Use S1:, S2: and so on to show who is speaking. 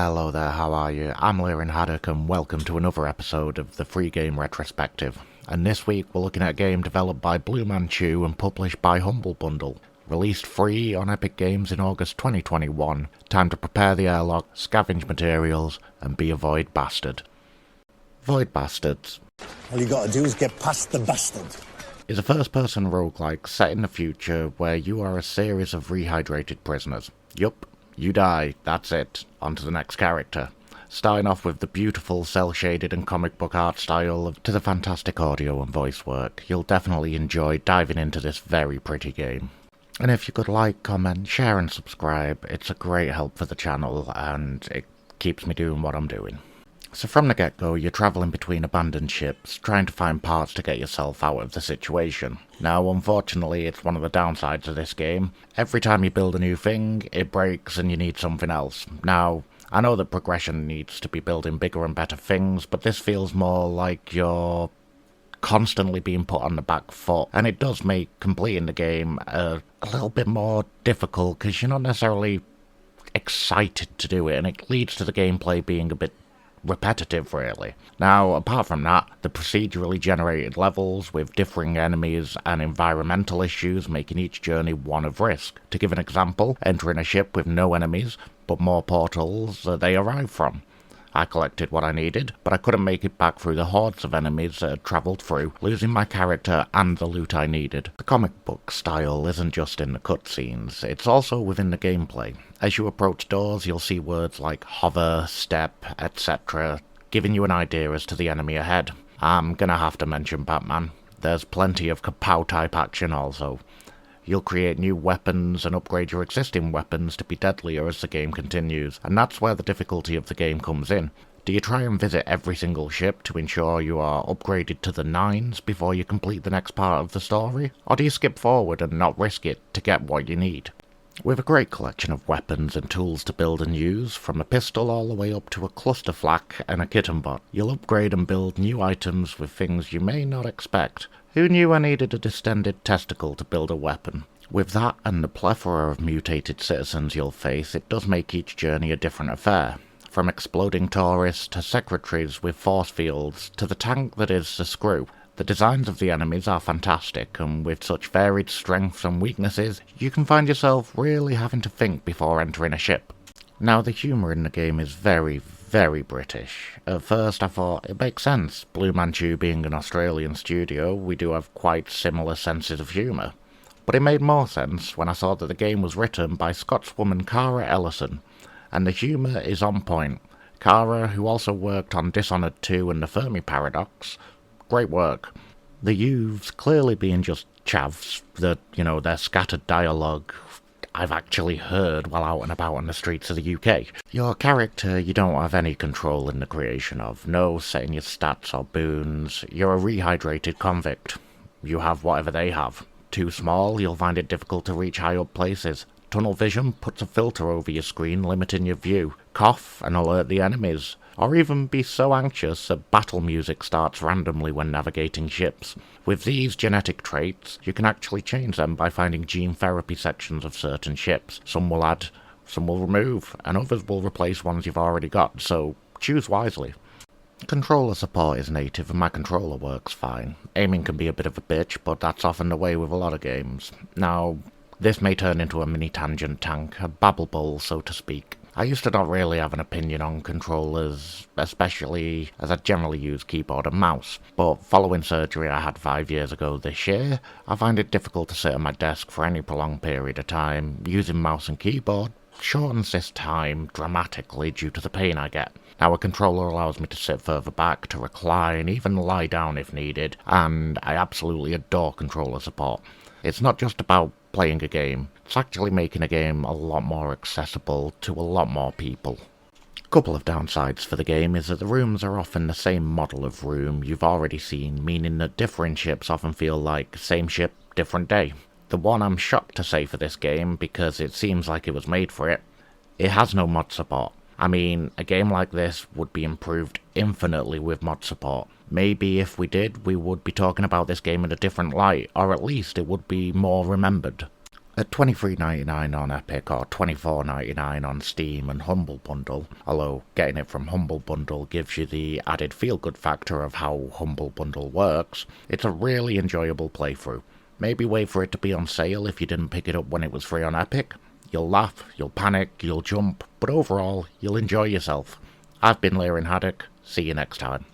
S1: Hello there, how are you? I'm Lirin Haddock and welcome to another episode of the free game Retrospective. And this week we're looking at a game developed by Blue Manchu and published by Humble Bundle. Released free on Epic Games in August 2021. Time to prepare the airlock, scavenge materials, and be a Void Bastard. Void Bastards.
S2: All you gotta do is get past the bastard.
S1: Is a first-person roguelike set in the future where you are a series of rehydrated prisoners. Yup, you die, that's it, on to the next character. Starting off with the beautiful cel-shaded and comic book art style to the fantastic audio and voice work, you'll definitely enjoy diving into this very pretty game. And if you could like, comment, share and subscribe, it's a great help for the channel and it keeps me doing what I'm doing. So from the get-go, you're travelling between abandoned ships, trying to find parts to get yourself out of the situation. Now, unfortunately, it's one of the downsides of this game. Every time you build a new thing, it breaks and you need something else. Now, I know that progression needs to be building bigger and better things, but this feels more like you're constantly being put on the back foot, and it does make completing the game a little bit more difficult, because you're not necessarily excited to do it, and it leads to the gameplay being a bit repetitive, really. Now, apart from that, the procedurally generated levels with differing enemies and environmental issues making each journey one of risk. To give an example, entering a ship with no enemies, but more portals they arrive from. I collected what I needed, but I couldn't make it back through the hordes of enemies that had travelled through, losing my character and the loot I needed. The comic book style isn't just in the cutscenes, it's also within the gameplay. As you approach doors, you'll see words like hover, step, etc., giving you an idea as to the enemy ahead. I'm gonna have to mention Batman. There's plenty of kapow-type action also. You'll create new weapons and upgrade your existing weapons to be deadlier as the game continues, and that's where the difficulty of the game comes in. Do you try and visit every single ship to ensure you are upgraded to the 9s before you complete the next part of the story? Or do you skip forward and not risk it to get what you need? With a great collection of weapons and tools to build and use, from a pistol all the way up to a cluster flak and a kitten bot, you'll upgrade and build new items with things you may not expect. Who knew I needed a distended testicle to build a weapon? With that and the plethora of mutated citizens you'll face, it does make each journey a different affair. From exploding tourists to secretaries with force fields to the tank that is the Screw. The designs of the enemies are fantastic, and with such varied strengths and weaknesses, you can find yourself really having to think before entering a ship. Now, the humour in the game is very British. At first I thought it makes sense. Blue Manchu being an Australian studio, we do have quite similar senses of humour. But it made more sense when I saw that the game was written by Scotswoman Cara Ellison, and the humour is on point. Cara, who also worked on Dishonored 2 and the Fermi Paradox, great work. The youths clearly being just chavs, their scattered dialogue I've actually heard while out and about on the streets of the UK. Your character you don't have any control in the creation of, no setting your stats or boons. You're a rehydrated convict. You have whatever they have. Too small, you'll find it difficult to reach high up places. Tunnel vision puts a filter over your screen limiting your view. Cough and alert the enemies. Or even be so anxious that battle music starts randomly when navigating ships. With these genetic traits, you can actually change them by finding gene therapy sections of certain ships. Some will add, some will remove, and others will replace ones you've already got, so choose wisely. Controller support is native and my controller works fine. Aiming can be a bit of a bitch, but that's often the way with a lot of games. Now, this may turn into a mini tangent tank, a babble bowl so to speak. I used to not really have an opinion on controllers, especially as I generally use keyboard and mouse, but following surgery I had 5 years ago this year, I find it difficult to sit at my desk for any prolonged period of time. Using mouse and keyboard shortens this time dramatically due to the pain I get. Now, a controller allows me to sit further back, to recline, even lie down if needed, and I absolutely adore controller support. It's not just about playing a game, it's actually making a game a lot more accessible to a lot more people. Couple of downsides for the game is that the rooms are often the same model of room you've already seen, meaning that different ships often feel like same ship, different day. The one I'm shocked to say for this game, because it seems like it was made for it, it has no mod support. I mean, a game like this would be improved infinitely with mod support. Maybe if we did, we would be talking about this game in a different light, or at least it would be more remembered. At $23.99 on Epic or $24.99 on Steam and Humble Bundle, although getting it from Humble Bundle gives you the added feel-good factor of how Humble Bundle works, it's a really enjoyable playthrough. Maybe wait for it to be on sale if you didn't pick it up when it was free on Epic. You'll laugh, you'll panic, you'll jump, but overall, you'll enjoy yourself. I've been Lyrin Haddock. See you next time.